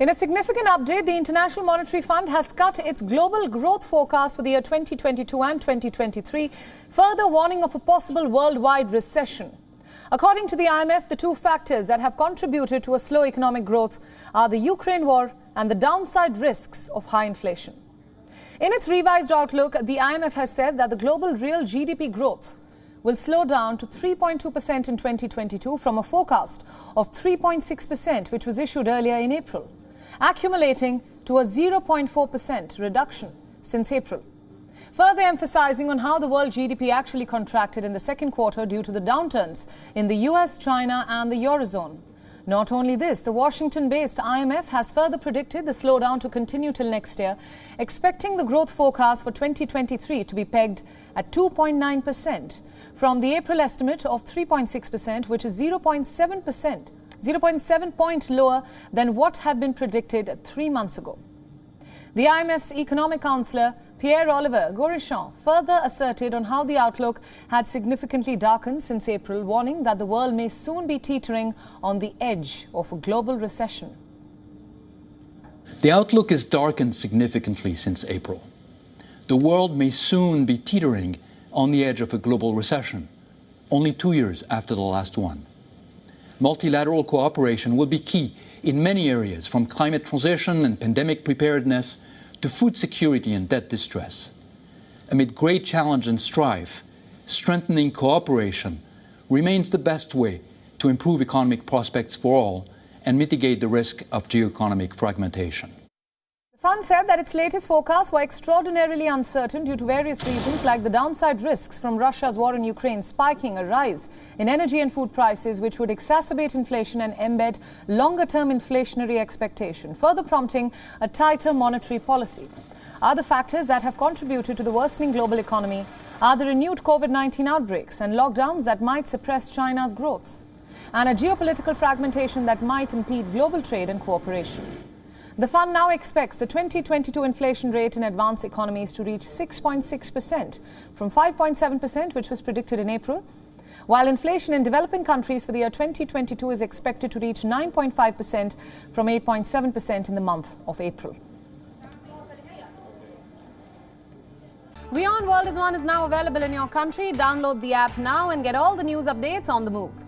In a significant update, the International Monetary Fund has cut its global growth forecast for the year 2022 and 2023, further warning of a possible worldwide recession. According to the IMF, the two factors that have contributed to a slow economic growth are the Ukraine war and the downside risks of high inflation. In its revised outlook, the IMF has said that the global real GDP growth will slow down to 3.2% in 2022 from a forecast of 3.6%, which was issued earlier in April, accumulating to a 0.4% reduction since April. Further emphasizing on how the world GDP actually contracted in the second quarter due to the downturns in the US, China and the Eurozone. Not only this, the Washington-based IMF has further predicted the slowdown to continue till next year, expecting the growth forecast for 2023 to be pegged at 2.9% from the April estimate of 3.6%, which is 0.7 points lower than what had been predicted 3 months ago. The IMF's economic counselor, Pierre-Olivier Gorichon, further asserted on how the outlook had significantly darkened since April, warning that the world may soon be teetering on the edge of a global recession. The outlook is darkened significantly since April. The world may soon be teetering on the edge of a global recession, only 2 years after the last one. Multilateral cooperation will be key in many areas, from climate transition and pandemic preparedness to food security and debt distress. Amid great challenge and strife, strengthening cooperation remains the best way to improve economic prospects for all and mitigate the risk of geoeconomic fragmentation. The fund said that its latest forecasts were extraordinarily uncertain due to various reasons, like the downside risks from Russia's war in Ukraine spiking a rise in energy and food prices, which would exacerbate inflation and embed longer-term inflationary expectation, further prompting a tighter monetary policy. Other factors that have contributed to the worsening global economy are the renewed COVID-19 outbreaks and lockdowns that might suppress China's growth, and a geopolitical fragmentation that might impede global trade and cooperation. The fund now expects the 2022 inflation rate in advanced economies to reach 6.6% from 5.7%, which was predicted in April, while inflation in developing countries for the year 2022 is expected to reach 9.5% from 8.7% in the month of April. WION World is now available in your country. Download the app now and get all the news updates on the move.